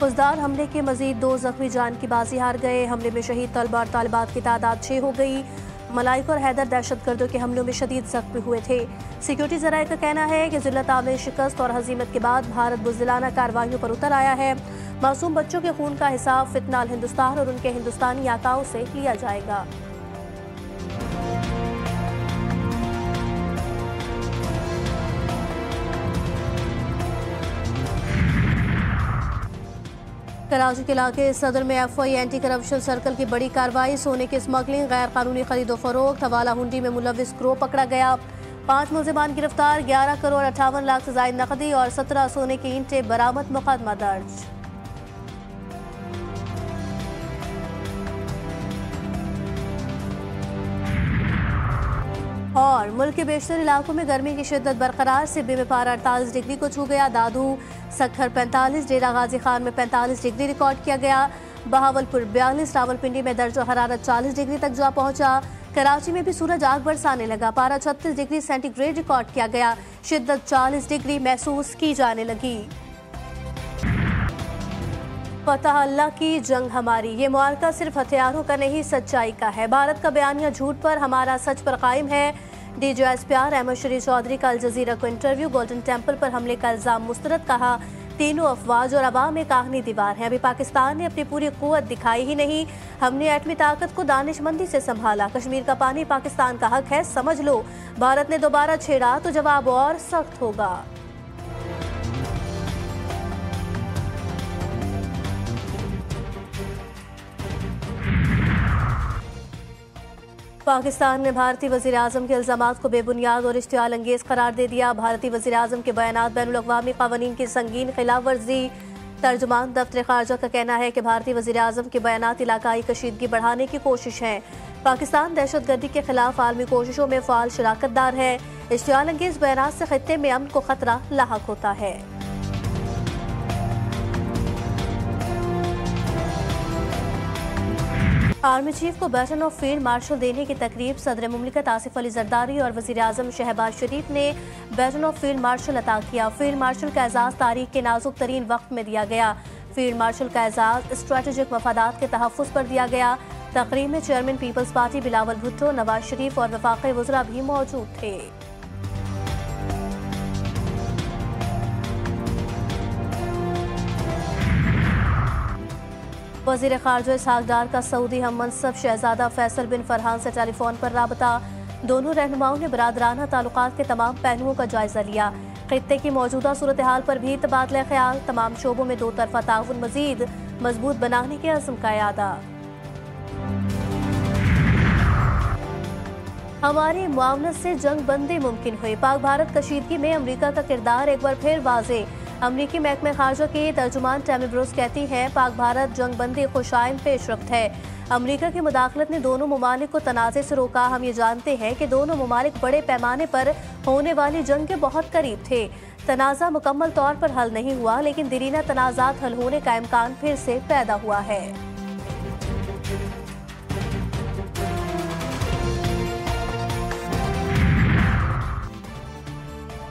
फौजदार हमले के मजीद 2 जख्मी जान की बाजी हार गए। हमले में शहीद तलबा और तालिबात की तादाद 6 हो गई। मलाइका और हैदर दहशतगर्दों के हमलों में शदीद जख्मी हुए थे। सिक्योरिटी जराये का कहना है कि जिल्लत में शिकस्त और हजीमत के बाद भारत बुज़दिलाना कार्रवाइयों पर उतर आया है। मासूम बच्चों के खून का हिसाब फितनाल हिंदुस्तान और उनके हिंदुस्तानी आकाओं से लिया जाएगा। कराची के इलाके सदर में एफआई एंटी करप्शन सर्कल की बड़ी कार्रवाई। सोने की स्मगलिंग, गैर कानूनी खरीदो फरोख्त, हवाला हुंडी में मुलविस गिरोह पकड़ा गया। 5 मुलजिमान गिरफ्तार। 11 करोड़ 58 लाख से ज़ायद नकदी और 17 सोने की ईंटें बरामद। मुकदमा दर्ज। और मुल्क के बेशतर इलाकों में गर्मी की शिद्दत बरकरार। सिब्बी में पारा 48 डिग्री को छू गया। दादू सक्खर 45, डेरा गाजी खान में 45 डिग्री रिकॉर्ड किया गया। बहावलपुर 42, रावलपिंडी में दर्ज हरारत 40 डिग्री तक जा पहुंचा। कराची में भी सूरज आग बरसाने लगा। पारा 36 डिग्री सेंटीग्रेड रिकॉर्ड किया गया। शिद्दत 40 डिग्री महसूस की जाने लगी। फतह अल्लाह की जंग हमारी, ये मुआरका सिर्फ हथियारों का नहीं, सच्चाई का है। भारत का बयानिया झूठ पर, हमारा सच पर कायम है। DGSPR अहमद शरीफ चौधरी का अल जजीरा को इंटरव्यू। गोल्डन टेम्पल पर हमले का इल्जाम मुस्तरद, कहा तीनों अफवाज और अवाम एक आखनी दीवार है। अभी पाकिस्तान ने अपनी पूरी कुव्वत दिखाई ही नहीं। हमने एटमी ताकत को दानिशमंदी से संभाला। कश्मीर का पानी पाकिस्तान का हक है, समझ लो। भारत ने दोबारा छेड़ा तो जवाब और सख्त होगा। पाकिस्तान ने भारतीय वज़ीर-ए-आज़म के इल्ज़ामात को बेबुनियाद और इश्तियाल अंगेज़ करार दे दिया। भारतीय वज़ीर-ए-आज़म के बयानात बैनुल-अक़वामी क़वानीन की संगीन खिलाफ वर्जी। तर्जुमान दफ्तर ख़ारजा का कहना है कि भारतीय वज़ीर-ए-आज़म के बयानात इलाकाई कशीदगी बढ़ाने की कोशिश है। पाकिस्तान दहशतगर्दी के खिलाफ आलमी कोशिशों में फ़ाल शराकतदार है। इश्तियाल अंगेज़ बयानात से खित्ते में अमन को खतरा लाहक होता है। आर्मी चीफ को बैटन ऑफ फील्ड मार्शल देने की तकरीब। सदर मुमलिकत आसिफ अली जरदारी और वज़ीर आज़म शहबाज शरीफ ने बैटन ऑफ फील्ड मार्शल अता किया। फील्ड मार्शल का एजाज़ तारीख के नाजुक तरीन वक्त में दिया गया। फील्ड मार्शल का एजाज़ स्ट्रेटेजिक मफादात के तहफ़्फ़ुज़ पर दिया गया। तकरीब में चेयरमैन पीपल्स पार्टी बिलावल भुट्टो, नवाज शरीफ और वफाकी वज़रा भी मौजूद थे। वज़ीर ख़ारजा इसहाक़ डार का सऊदी हम मनसब शहजादा फैसल बिन फरहान से टेलीफोन पर राबता। दोनों रहनुमाओं ने बरादराना ताल्लुकात के तमाम पहलुओं का जायजा लिया। खित्ते की मौजूदा सूरत हाल पर भी तबादला ख्याल। तमाम शोबों में दो तरफा ताउन मज़ीद मजबूत बनाने के अज़्म का यादा। हमारी मुआवनत से जंग बंदी मुमकिन हुई। पाक भारत कशीदगी में अमरीका का किरदार एक बार फिर वाज़े। अमरीकी महकमे खारजा की तर्जुमान टैमी ब्रूस कहती हैं, पाक भारत जंग बंदी खुशाइन पेशरफ्त है। अमरीका की मुदाखलत ने दोनों ममालिक को तनाज़े से रोका। हम ये जानते हैं कि दोनों ममालिक बड़े पैमाने पर होने वाली जंग के बहुत करीब थे। तनाज़ा मुकम्मल तौर पर हल नहीं हुआ, लेकिन दरीना तनाज़ात हल होने का इम्कान फिर से पैदा हुआ है।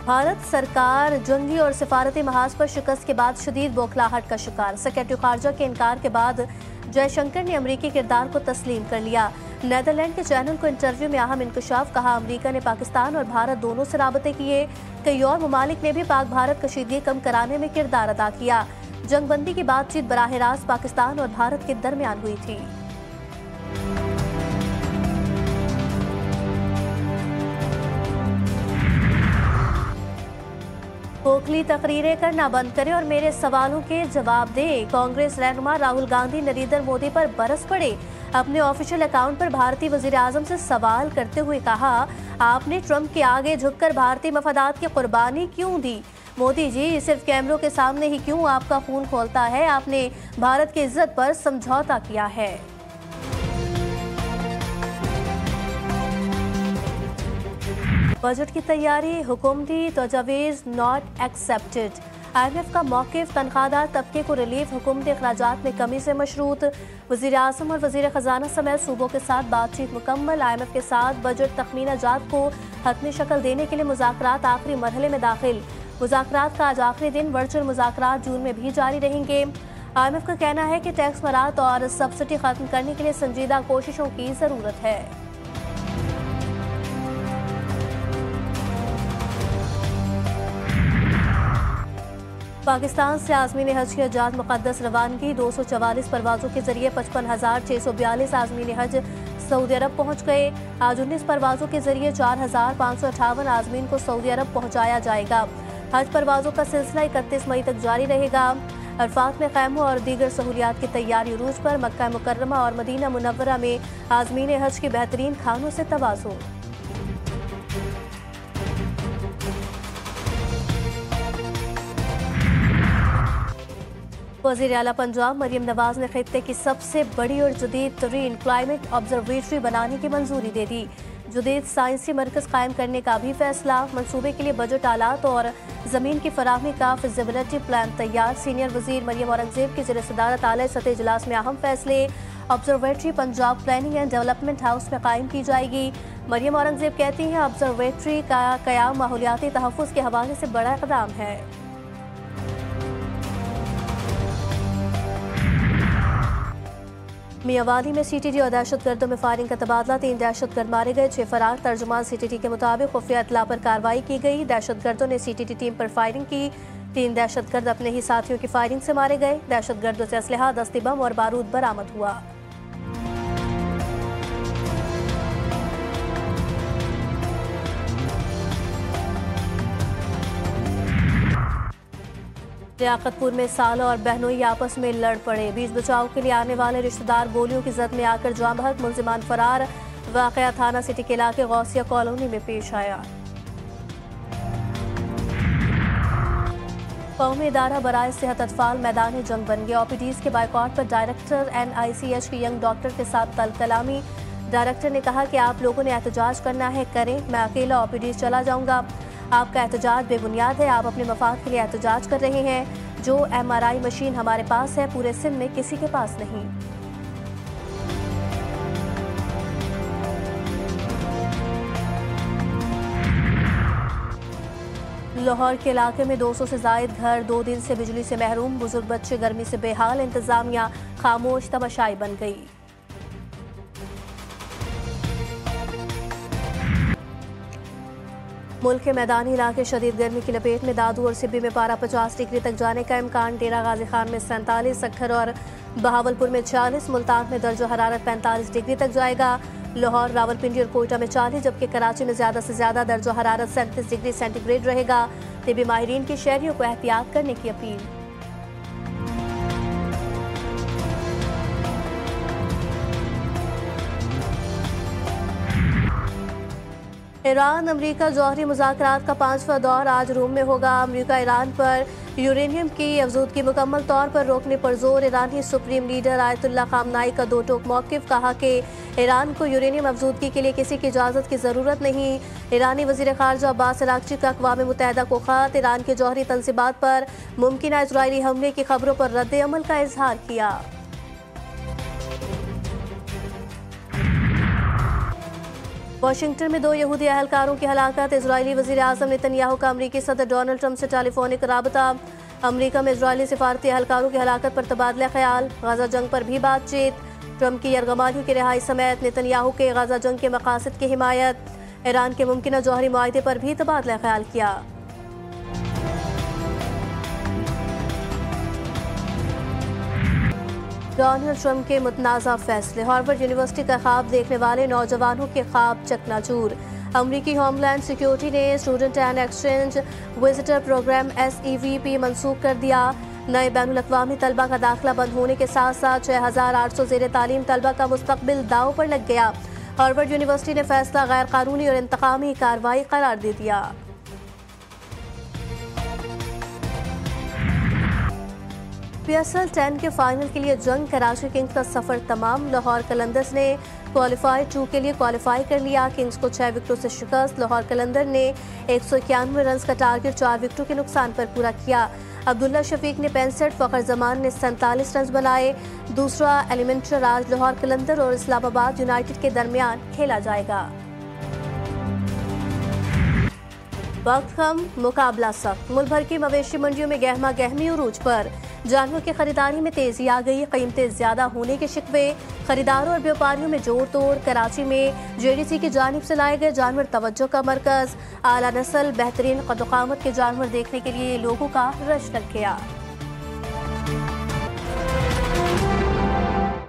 भारत सरकार जंगी और सिफारती महाज पर शिकस्त के बाद शदीद बौखलाहट का शिकार। सेक्रेटरी खारजा के इनकार के बाद जयशंकर ने अमरीकी किरदार को तस्लीम कर लिया। नेदरलैंड के चैनल को इंटरव्यू में अहम इंकशाफ, कहा अमरीका ने पाकिस्तान और भारत दोनों से राबते किए। कई और ममालिक ने भी पाक भारत कशीदगी कम कराने में किरदार अदा किया। जंगबंदी की बातचीत बराह रास्त पाकिस्तान और भारत के दरमियान हुई थी। खोखली तकरीरें करना बंद करें और मेरे सवालों के जवाब दें। कांग्रेस रहनुमा राहुल गांधी नरेंद्र मोदी पर बरस पड़े। अपने ऑफिशियल अकाउंट पर भारतीय वजीर आजम से सवाल करते हुए कहा, आपने ट्रंप के आगे झुककर भारतीय मफादात की कुर्बानी क्यों दी? मोदी जी, सिर्फ कैमरों के सामने ही क्यों आपका खून खौलता है? आपने भारत की इज्जत पर समझौता किया है। बजट की तैयारी, हुकूमती तजवीज़ नॉट एक्सेप्टेड। IMF का मौक़िफ़, तनख्वाहदार तबके को रिलीफ, हुकूमती अखराजात में कमी से मशरूत। वज़ीर आज़म और वज़ीर ख़जाना समेत सूबों के साथ बातचीत मुकम्मल। IMF के साथ बजट तखमीना जात को हतमी शक्ल देने के लिए मुज़ाकरात आखिरी मरहले में दाखिल। मुज़ाकरात का आज आखिरी दिन। वर्चुअल मुज़ाकरात जून में भी जारी रहेंगे। IMF का कहना है कि टैक्स बरात और सब्सिडी खत्म करने के लिए संजीदा कोशिशों की जरूरत है। पाकिस्तान से आज़मीन हज की हजात मुक़द्दस रवानगी 244 परवाज़ों के जरिए 55,642 आज़मीन हज सऊदी अरब पहुँच गए। आज 19 परवाज़ों के जरिए 4,558 आज़मीन को सऊदी अरब पहुँचाया जाएगा। हज परवाज़ों का सिलसिला 31 मई तक जारी रहेगा। अरफात में खैमों और दीगर सहूलियात की तैयारी उरूज पर मक्का मुकर्रमा और मदीना मुनव्वरा में आज़मीन हज के बेहतरीन खानों से तवाज़ुन। वज़ीर आला पंजाब मरियम नवाज ने खित्ते की सबसे बड़ी और जदीद तरीन क्लाइमेट ऑब्जर्वेटरी बनाने की मंजूरी दे दी। जदीद साइंसी मरकज़ कायम करने का भी फैसला। मंसूबे के लिए बजट आलात और ज़मीन की फराहमी का फिजिबिलिटी प्लान तैयार। सीनियर वज़ीर मरियम औरंगज़ेब की ज़ेर सदारत आला सतह इजलास में अहम फैसले। Observatory Punjab planning and development house में कायम की जाएगी। मरियम औरंगज़ेब कहती हैं ऑब्जर्वेटरी का क़याम माहौलियाती तहफ़्फ़ुज़ के हवाले से बड़ा इक़दाम है। मियांवाली में CTT और दहशतगर्दों में फायरिंग का तबादला। 3 दहशतगर्द मारे गए, 6 फरार। तर्जुमान CTT के मुताबिक खुफिया इत्तला पर कार्रवाई की गई। दहशतगर्दों ने CTT टीम पर फायरिंग की। 3 दहशतगर्द अपने ही साथियों की फायरिंग से मारे गए। दहशतगर्दों से असलहा, दस्ती बम और बारूद बरामद हुआ। लियाकतपुर में साला और बहनोई आपस में लड़ पड़े। बीच बचाव के लिए आने वाले रिश्तेदार गोलियों की जद में आकर जाम बहक, मुल्जिमान फरार। वाक़या थाना सिटी के इलाके गौसिया कॉलोनी में पेश आया। कौमी इदारा बराए सेहत अतफाल मैदान जंग बन गया। OPDs के बाइकआउट पर डायरेक्टर NICH के यंग डॉक्टर के साथ तल कलामी। डायरेक्टर ने कहा कि आप लोगों ने एहतजाज करना है, करें, मैं अकेला OPDs चला जाऊंगा। आपका एहतजाज बेबुनियाद है। आप अपने मफाद के लिए एहतजाज कर रहे हैं। जो MRI मशीन हमारे पास है, पूरे सिंध में किसी के पास नहीं। लाहौर के इलाके में 200 से जायद घर 2 दिन से बिजली से महरूम। बुजुर्ग बच्चे गर्मी से बेहाल। इंतजामिया खामोश तमाशाई बन गई। मुल्क के मैदानी इलाके शदीद गर्मी की लपेट में। दादू और सिब्बी में पारा 50 डिग्री तक जाने का इम्कान। डेरा गाजी खान में 47, सक्खर और बहावलपुर में 40, मुल्तान में दर्जो हरारत 45 डिग्री तक जाएगा। लाहौर, रावलपिंडी और कोयटा में 40, जबकि कराची में ज़्यादा से ज़्यादा दर्जो हरारत 37 डिग्री सेंटीग्रेड रहेगा। तिबी माहिरीन की शहरियों को एहतियात करने की अपील। ईरान अमरीका जौहरी मुज़ाकरात का 5वां दौर आज रोम में होगा। अमरीका ईरान पर यूरेनियम की अफजूदगी मुकम्मल तौर पर रोकने पर जोर। ईरानी सुप्रीम लीडर आयतुल्ला खामनाई का दो टोक मौक़िफ़। कहा कि ईरान को यूरेनियम अफजूदगी के लिए किसी की इजाज़त की ज़रूरत नहीं। ईरानी वज़ीर ख़ारजा अब्बास अराग़ची का अक़वाम मुत्तहिदा को ख़त। ईरान के जौहरी तंज़ीबात पर मुमकिन इज़राइली हमले की खबरों पर रद्द अमल का इजहार किया। वाशिंगटन में 2 यहूदी अहलकारों की हलाकत। इजरायली वज़ीर आज़म नेतन्याहू का अमरीकी सदर डोनाल्ड ट्रंप से टेलीफोनिक राबता। अमरीका में इजरायली सिफारती अहलकारों की हलाकत पर तबादला ख्याल। गाज़ा जंग पर भी बातचीत। ट्रंप की यरगमानी की रिहाई समेत नेतन्याहू के गाज़ा जंग के मकासद की हिमायत। ईरान के मुमकिन जौहरी मुआहदे पर भी तबादला ख्याल किया। डोनाल्ड ट्रंप के मुतनाज़ा फैसले। हार्वर्ड यूनिवर्सिटी का ख्वाब देखने वाले नौजवानों के ख्वाब चकनाचूर। अमरीकी होमलैंड सिक्योरिटी ने student and exchange visitor program SEVP मनसूख कर दिया। नए बैनुल अक़वामी तलबा का दाखिला बंद होने के साथ साथ 6800 ज़ेर तालीम तलबा का मुस्तकबिल दाव पर लग गया। हार्वर्ड यूनिवर्सिटी ने फैसला गैर कानूनी और इंतकामी कार्रवाई करार दे दिया। PSL 10 के फाइनल के लिए जंग। कराची किंग्स का सफर तमाम। लाहौर कलंदर्स ने क्वालिफाई 2 के लिए क्वालिफाई कर लिया। किंग्स को 6 विकेटों से शिकस्त। लाहौर कलंदर ने 191 रन का टारगेट 4 विकेटों के नुकसान पर पूरा किया। अब्दुल्ला शफीक ने 65, फ़खर जमान ने 47 रन बनाए। दूसरा एलिमेंटर आज लाहौर कलंदर और इस्लामाबाद यूनाइटेड के दरमियान खेला जाएगा। वक्त कम, मुकाबला सख्त। मुल्क भर की मवेशी मंडियों में गहमा गहमी उरूज पर। जानवरों की खरीदारी में तेजी आ गई। कीमतें ज्यादा होने के शिकवे, खरीदारों और व्यापारियों में जोड़ तोड़। कराची में JDC की जानिब से लाए गए जानवर तवज्जो का मरकज। आला नस्ल बेहतरीन कद-ओ-कामत के जानवर देखने के लिए लोगों का रश लग गया।